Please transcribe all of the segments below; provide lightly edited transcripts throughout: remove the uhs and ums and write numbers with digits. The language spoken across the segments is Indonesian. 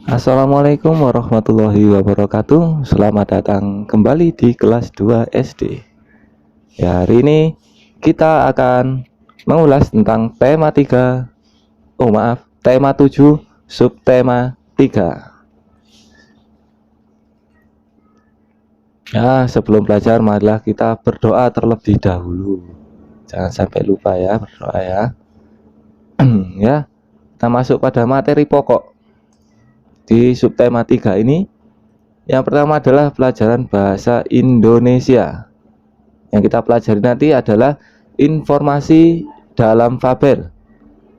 Assalamualaikum warahmatullahi wabarakatuh. Selamat datang kembali di kelas 2 SD. Ya, hari ini kita akan mengulas tentang tema 3. Tema 7, subtema 3. Ya, sebelum belajar marilah kita berdoa terlebih dahulu. Jangan sampai lupa ya, berdoa ya. Ya, kita masuk pada materi pokok di subtema 3 ini. Yang pertama adalah pelajaran bahasa Indonesia. Yang kita pelajari nanti adalah informasi dalam fabel,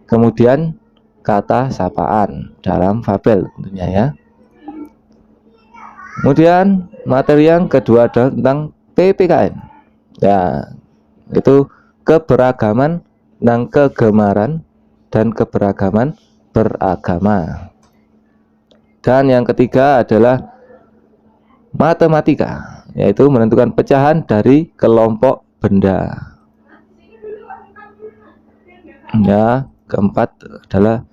kemudian kata sapaan dalam fabel tentunya ya. Kemudian materi yang kedua adalah tentang PPKN ya, itu keberagaman dan kegemaran dan keberagaman beragama. Dan yang ketiga adalah matematika, yaitu menentukan pecahan dari kelompok benda. Ya, keempat adalah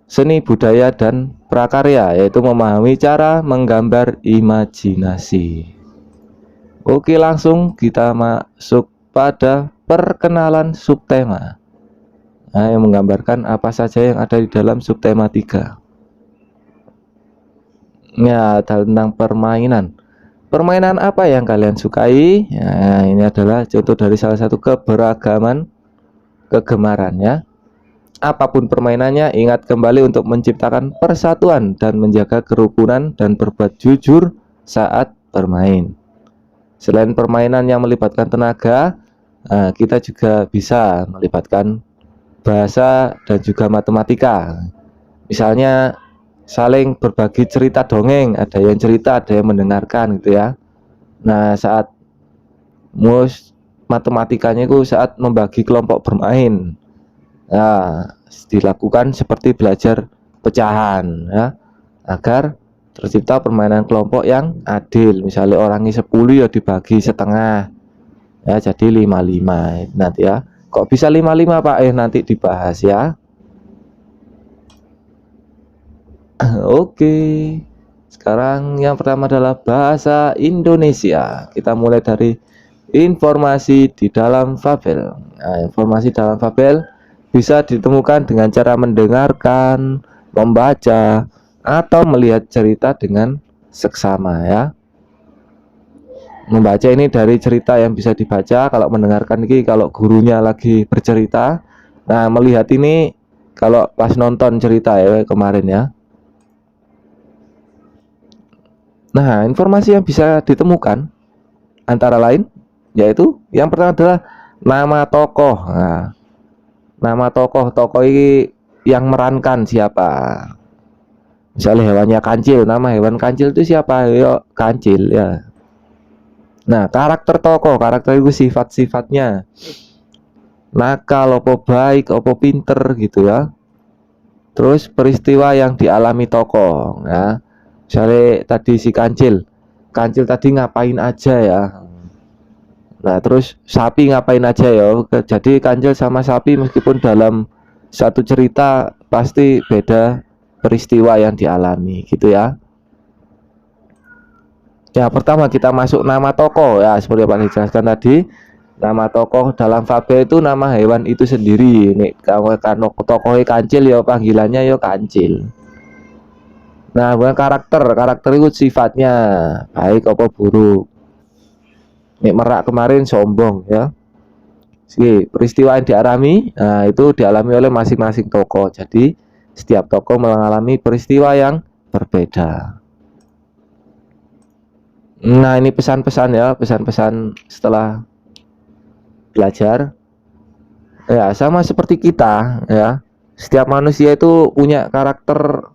seni budaya dan prakarya, yaitu memahami cara menggambar imajinasi. Oke, langsung kita masuk pada perkenalan subtema. Nah, yang menggambarkan apa saja yang ada di dalam subtema 3. Ya, tentang permainan. Permainan apa yang kalian sukai? Ya, ini adalah contoh dari salah satu keberagaman kegemaran ya. Apapun permainannya, ingat kembali untuk menciptakan persatuan dan menjaga kerukunan dan berbuat jujur saat bermain. Selain permainan yang melibatkan tenaga, kita juga bisa melibatkan bahasa dan juga matematika. Misalnya saling berbagi cerita dongeng, ada yang cerita, ada yang mendengarkan gitu ya. Nah, saat matematikanya itu saat membagi kelompok bermain. Nah, dilakukan seperti belajar pecahan ya, agar tercipta permainan kelompok yang adil. Misalnya orangnya 10 ya dibagi setengah ya, jadi 5-5 nanti ya. Kok bisa 5-5 Pak? Nanti dibahas ya. Oke, sekarang yang pertama adalah bahasa Indonesia. Kita mulai dari informasi di dalam fabel. Nah, informasi dalam fabel bisa ditemukan dengan cara mendengarkan, membaca, atau melihat cerita dengan seksama ya. Membaca ini dari cerita yang bisa dibaca, kalau mendengarkan ini kalau gurunya lagi bercerita. Nah, melihat ini kalau pas nonton cerita ya kemarin ya. Nah, informasi yang bisa ditemukan antara lain yaitu yang pertama adalah nama tokoh. Nah, nama tokoh ini yang merankan siapa. Misalnya hewannya kancil, nama hewan kancil itu siapa? Yo, kancil ya. Nah, karakter tokoh, karakter itu sifat-sifatnya. Nakal, opo baik, opo pinter gitu ya. Terus peristiwa yang dialami tokoh ya. Misalnya tadi si kancil. Kancil tadi ngapain aja ya. Nah, terus sapi ngapain aja ya. Jadi kancil sama sapi meskipun dalam satu cerita pasti beda peristiwa yang dialami gitu ya. Ya, pertama kita masuk nama tokoh ya, seperti yang Pak dijelaskan tadi. Nama tokoh dalam fabel itu nama hewan itu sendiri. Nih, kalau tokohnya kancil ya panggilannya ya kancil. Nah, bukan karakter itu sifatnya baik apa buruk. Nih, merak kemarin sombong ya. Peristiwa yang dialami, nah, itu dialami oleh masing-masing tokoh. Jadi setiap tokoh mengalami peristiwa yang berbeda. Nah, ini pesan-pesan ya, pesan-pesan setelah belajar. Ya, sama seperti kita ya. Setiap manusia itu punya karakter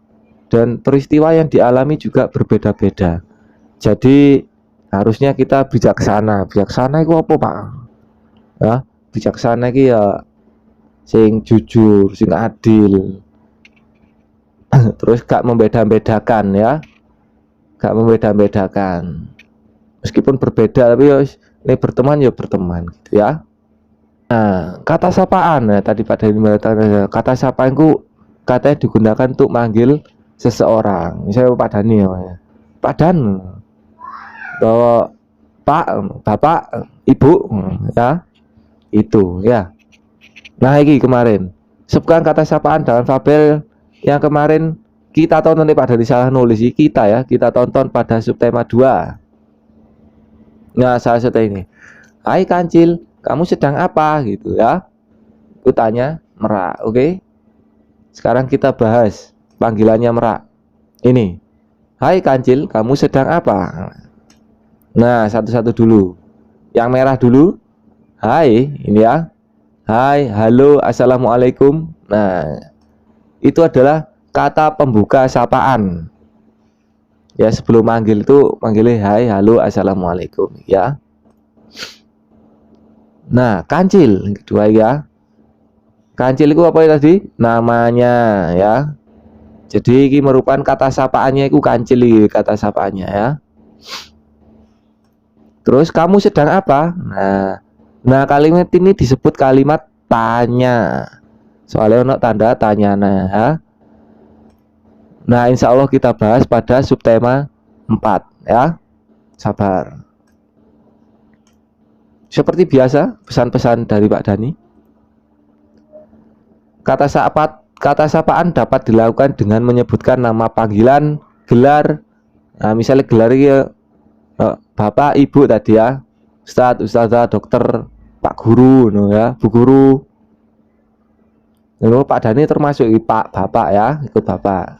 dan peristiwa yang dialami juga berbeda-beda. Jadi harusnya kita bijaksana. Bijaksana itu apa, Pak? Ya, bijaksana itu ya sing jujur, sing adil. Terus gak membeda-bedakan ya. Gak membeda-bedakan. Meskipun berbeda tapi ya ini berteman ya berteman gitu ya. Nah, kata sapaan ya tadi Pak Denny mengatakan kata sapaan itu katanya digunakan untuk manggil seseorang. Misalnya Pak Dani ya. Pak Dan, atau Pak, Bapak, Ibu, ya itu ya. Nah ini kemarin sebutkan kata sapaan dalam fabel yang kemarin kita tonton nih Pak Dani salah nulis kita ya, kita tonton pada subtema 2. Nah salah satu ini, hai kancil, kamu sedang apa gitu ya, aku tanya Merak. Oke, sekarang kita bahas panggilannya Merak ini. Hai kancil, kamu sedang apa? Nah satu-satu dulu, yang merah dulu. Hai, ini ya. Hai, halo, assalamualaikum. Nah itu adalah kata pembuka sapaan ya, sebelum manggil itu manggilnya hai, halo, assalamualaikum ya. Nah kancil kedua ya, kancil itu apa ya tadi namanya ya, jadi ini merupakan kata sapaannya itu kancil, kata sapaannya ya. Terus kamu sedang apa? Nah kalimat ini disebut kalimat tanya, soalnya ono tanda tanya. Nah insya Allah kita bahas pada subtema 4 ya, sabar. Seperti biasa pesan-pesan dari Pak Dani. Kata sapaan dapat dilakukan dengan menyebutkan nama panggilan, gelar. Nah misalnya gelar ya Bapak, Ibu tadi ya, Ustadz, Ustadzah, Dokter, Pak Guru, no ya, Bu Guru. Lalu Pak Dani termasuk Pak, Bapak ya, ikut Bapak.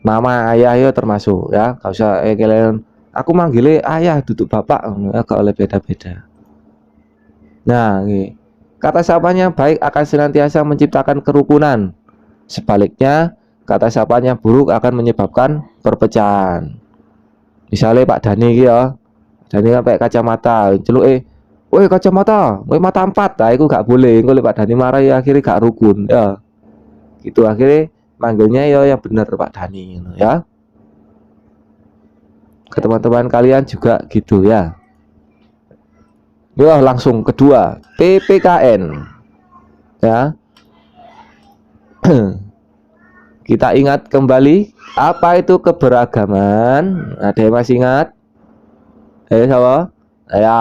Nama ayah ya termasuk ya, gak usah kalian aku manggilnya ayah duduk Bapak ya, gak oleh beda-beda. Nah ini kata sapanya baik akan senantiasa menciptakan kerukunan, sebaliknya kata sapanya buruk akan menyebabkan perpecahan. Misalnya Pak Dani ya, Dani kan pakai kacamata, celuk woi kacamata, woi mata 4, nah itu gak boleh. Kalau Pak Dani marah ya akhirnya gak rukun ya. Gitu akhirnya manggilnya ya yang benar Pak Dani ya. Ke teman-teman kalian juga gitu ya. Ya langsung kedua, PPKN ya. Kita ingat kembali apa itu keberagaman. Ada yang masih ingat? Sama? Ya,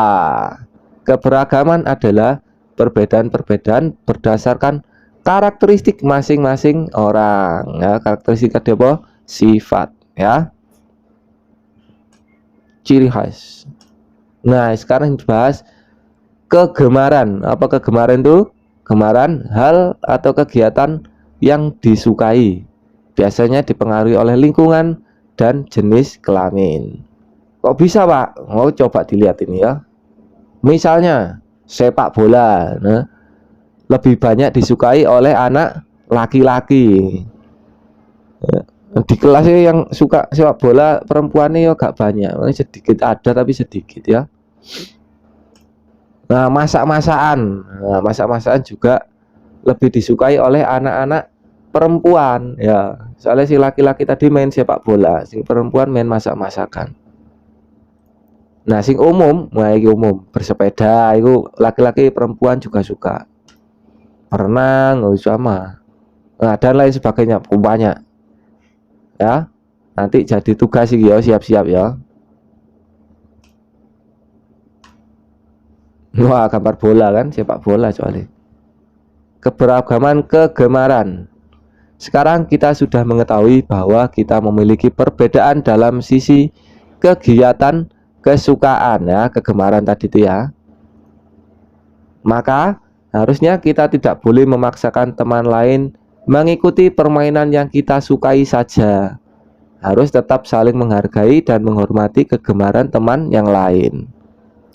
keberagaman adalah perbedaan-perbedaan berdasarkan karakteristik masing-masing orang ya, karakteristik ada apa? Sifat ya, ciri khas. Nah sekarang dibahas kegemaran. Apa kegemaran itu? Kegemaran hal atau kegiatan yang disukai, biasanya dipengaruhi oleh lingkungan dan jenis kelamin. Kok bisa Pak? Mau coba dilihat ini ya. Misalnya sepak bola, nah, lebih banyak disukai oleh anak laki-laki. Di kelasnya yang suka sepak bola perempuannya ya gak banyak, sedikit ada tapi sedikit ya. Nah masak-masakan juga lebih disukai oleh anak-anak perempuan ya. Soalnya si laki-laki tadi main sepak bola, si perempuan main masak-masakan. Nah sing umum, nah ini umum bersepeda itu laki-laki perempuan juga suka. Berenang sama, nah dan lain sebagainya banyak ya. Nanti jadi tugas sih ya, siap-siap ya. Wah gambar bola kan, sepak bola soalnya. Keberagaman kegemaran. Sekarang kita sudah mengetahui bahwa kita memiliki perbedaan dalam sisi kegiatan, kesukaan ya, kegemaran tadi itu ya. Maka harusnya kita tidak boleh memaksakan teman lain mengikuti permainan yang kita sukai saja. Harus tetap saling menghargai dan menghormati kegemaran teman yang lain.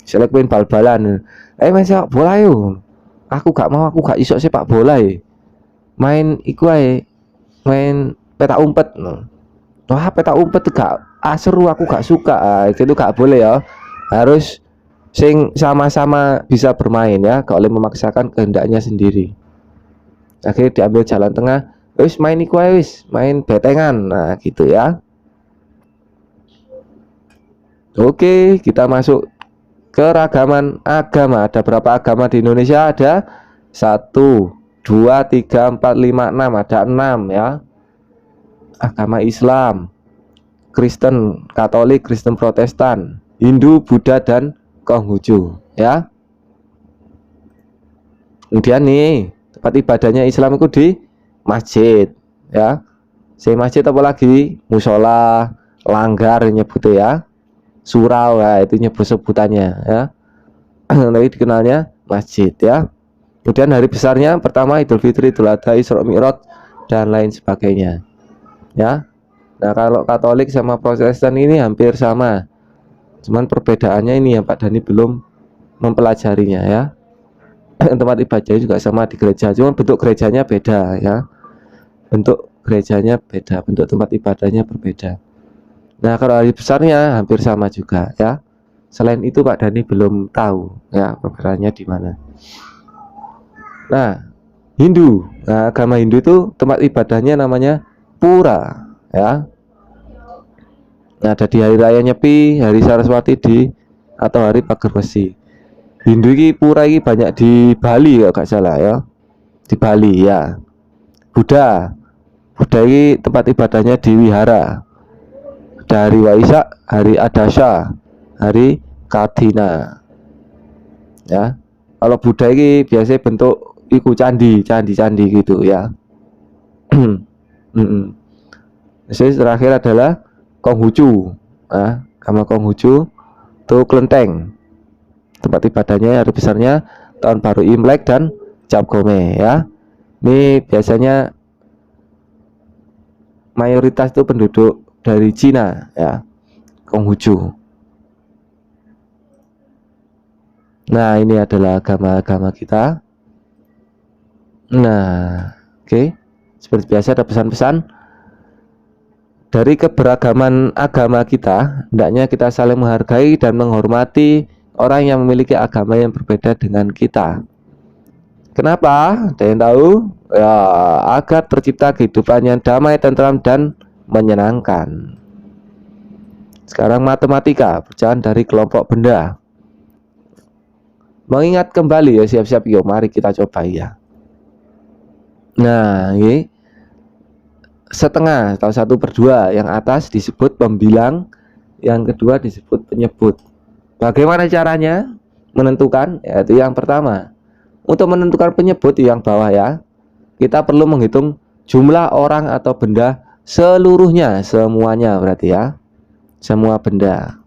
Misalnya main bal-balan, main sepak bola yuk. Aku gak mau, aku gak iso sepak bola ya. Main iku ae, main peta umpet. Wah peta umpet gak seru, aku gak suka. Itu gak boleh ya. Harus sing sama-sama bisa bermain ya, gak boleh memaksakan kehendaknya sendiri. Akhirnya diambil jalan tengah, wis main iku ae wis, main betengan. Nah gitu ya. Oke, kita masuk keragaman agama. Ada berapa agama di Indonesia? Ada 1, 2, 3, 4, 5, 6. Ada 6 ya. agama Islam, Kristen Katolik, Kristen Protestan, Hindu, Buddha, dan Konghucu ya. Kemudian nih tempat ibadahnya Islam itu di masjid ya. Masjid apa lagi? Musola, langgar nyebutnya ya, surau ya, itu nyebut sebutannya ya. Tapi dikenalnya masjid ya. Kemudian hari besarnya pertama Idul Fitri, Idul Adha, Isra Mi'raj, dan lain sebagainya ya. Nah kalau Katolik sama Protestan ini hampir sama, cuman perbedaannya ini yang Pak Dani belum mempelajarinya ya. Tempat ibadahnya juga sama di gereja, cuman bentuk gerejanya beda ya. Bentuk gerejanya beda, bentuk tempat ibadahnya berbeda. Nah kalau hari besarnya hampir sama juga ya. Selain itu Pak Dani belum tahu ya perbedaannya di mana. Nah Hindu, nah, agama Hindu itu tempat ibadahnya namanya pura ya. Nah ada di hari raya Nyepi, hari Saraswati atau hari Pager Besi. Hindu ini pura ini banyak di Bali kalau nggak salah ya, di Bali ya. Buddha ini tempat ibadahnya di wihara. Ada hari Waisak, hari Adasya, hari Kadina ya. Kalau Buddha ini biasanya bentuk iku candi gitu ya. Terus terakhir adalah Konghucu. Nah, agama Konghucu itu kelenteng. Tempat ibadahnya hari besarnya tahun baru Imlek dan Cap Gome ya. Ini biasanya mayoritas itu penduduk dari Cina ya, Konghucu. Nah ini adalah agama-agama kita. Nah oke. Seperti biasa ada pesan-pesan dari keberagaman agama kita. Hendaknya kita saling menghargai dan menghormati orang yang memiliki agama yang berbeda dengan kita. Kenapa? Ada yang tahu? Ya, agar tercipta kehidupan yang damai, tentram, dan menyenangkan. Sekarang matematika, pecahan dari kelompok benda. Mengingat kembali ya, siap-siap yuk, mari kita coba ya. Nah, ini setengah atau 1/2 yang atas disebut pembilang, yang kedua disebut penyebut. Bagaimana caranya menentukan? Yaitu yang pertama, untuk menentukan penyebut yang bawah ya, kita perlu menghitung jumlah orang atau benda seluruhnya, semuanya berarti ya, semua benda.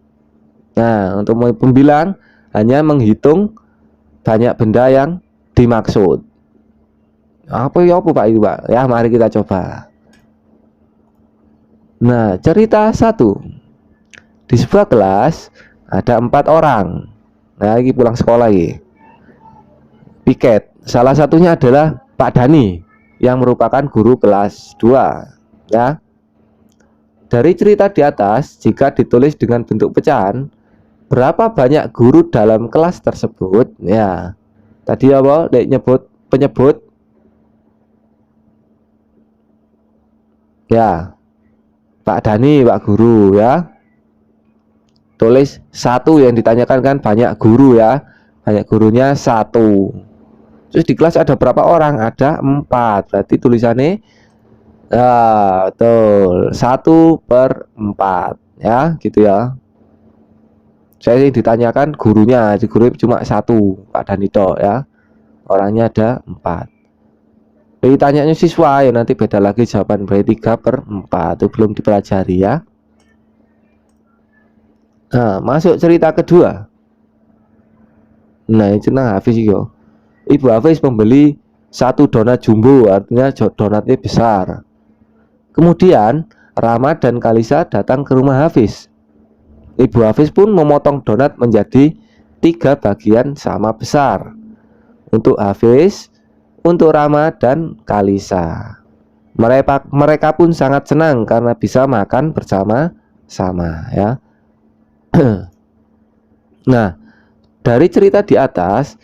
Nah untuk pembilang hanya menghitung banyak benda yang dimaksud. Apa Pak itu Pak? Ya mari kita coba. Nah cerita 1, di sebuah kelas ada 4 orang. Nah ini pulang sekolah ini, piket. Salah satunya adalah Pak Dani yang merupakan guru kelas 2 ya. Dari cerita di atas, jika ditulis dengan bentuk pecahan, berapa banyak guru dalam kelas tersebut ya. Tadi apa? Nyebut penyebut ya, Pak Dani, Pak Guru ya. Tulis 1, yang ditanyakan kan banyak guru ya, banyak gurunya 1. Terus di kelas ada berapa orang? Ada 4. Berarti tulisannya betul 1/4 ya, gitu ya. Saya sih ditanyakan gurunya, di guru cuma 1, Pak Danito ya. Orangnya ada 4. Jadi tanyanya siswa ya, nanti beda lagi jawaban, berarti 3/4. Itu belum dipelajari ya. Nah masuk cerita kedua. Nah ini cerita Hafiz yo. Ibu Hafiz membeli 1 donat jumbo, artinya donatnya besar. Kemudian Rama dan Kalisa datang ke rumah Hafiz. Ibu Hafiz pun memotong donat menjadi 3 bagian sama besar, untuk Hafiz, untuk Rama, dan Kalisa. Mereka pun sangat senang karena bisa makan bersama-sama ya. Nah dari cerita di atas,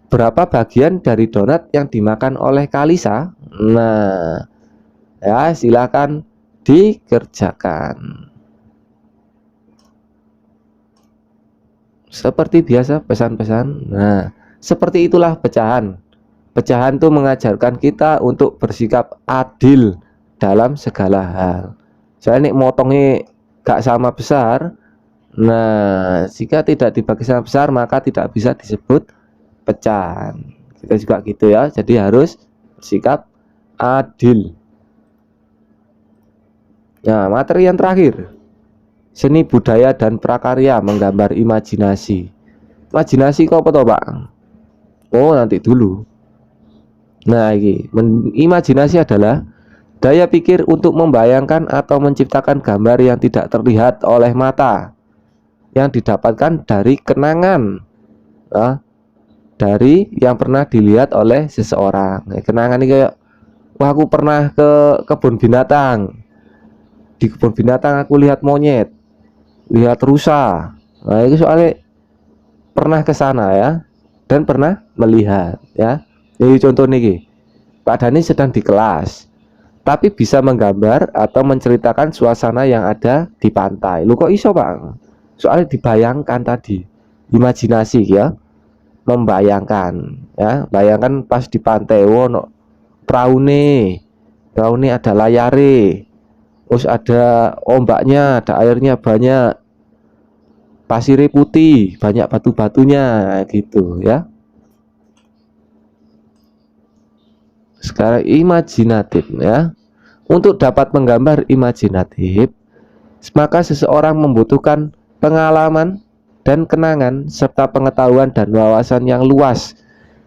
berapa bagian dari donat yang dimakan oleh Kalisa? Nah ya silakan dikerjakan. Seperti biasa pesan-pesan. Nah seperti itulah pecahan. Pecahan itu mengajarkan kita untuk bersikap adil dalam segala hal. Soalnya nek motongnya gak sama besar, nah jika tidak dibagi sama besar maka tidak bisa disebut pecahan. Kita juga gitu ya, jadi harus bersikap adil. Nah, materi yang terakhir, seni budaya dan prakarya menggambar imajinasi. Imajinasi kok apa toh, Pak? Oh, nanti dulu. Nah, ini imajinasi adalah daya pikir untuk membayangkan atau menciptakan gambar yang tidak terlihat oleh mata, yang didapatkan dari kenangan, dari yang pernah dilihat oleh seseorang. Kenangan ini kayak, wah aku pernah ke kebun binatang. Di kebun binatang aku lihat monyet, lihat rusa. Nah, itu soalnya pernah ke sana ya, dan pernah melihat ya. Ini contoh nih, Pak Dani sedang di kelas, tapi bisa menggambar atau menceritakan suasana yang ada di pantai. Lu kok iso, Pak? Soalnya dibayangkan tadi, imajinasi ya, membayangkan ya, bayangkan pas di pantai, wono praune, praune ada layare, terus ada ombaknya, ada airnya banyak, pasirnya putih, banyak batu-batunya gitu ya. Sekarang imajinatif ya. Untuk dapat menggambar imajinatif, maka seseorang membutuhkan pengalaman dan kenangan serta pengetahuan dan wawasan yang luas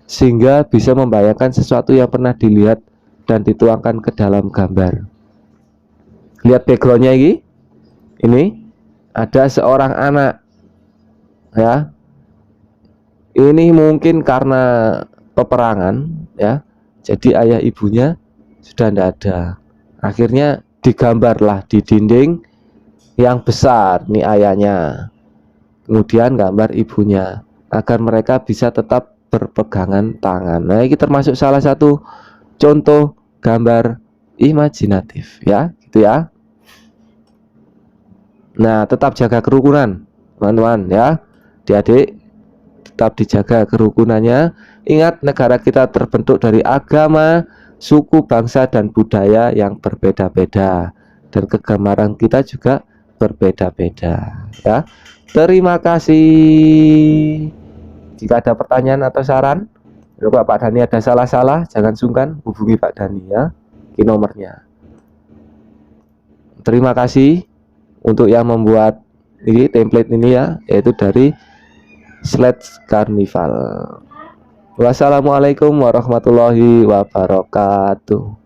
sehingga bisa membayangkan sesuatu yang pernah dilihat dan dituangkan ke dalam gambar. Lihat backgroundnya ini ada seorang anak ya. Ini mungkin karena peperangan ya, jadi ayah ibunya sudah tidak ada. Akhirnya digambarlah di dinding yang besar nih ayahnya, kemudian gambar ibunya agar mereka bisa tetap berpegangan tangan. Nah, ini termasuk salah satu contoh gambar imajinatif ya, gitu ya. Nah, tetap jaga kerukunan teman-teman ya, adik-adik, tetap dijaga kerukunannya. Ingat, negara kita terbentuk dari agama, suku, bangsa, dan budaya yang berbeda-beda, dan kegemaran kita juga berbeda-beda ya. Terima kasih. Jika ada pertanyaan atau saran, kalau Pak Dani ada salah-salah, jangan sungkan hubungi Pak Dani ya, ini nomornya. Terima kasih untuk yang membuat ini template ini ya, yaitu dari Sledge Carnival. Wassalamualaikum warahmatullahi wabarakatuh.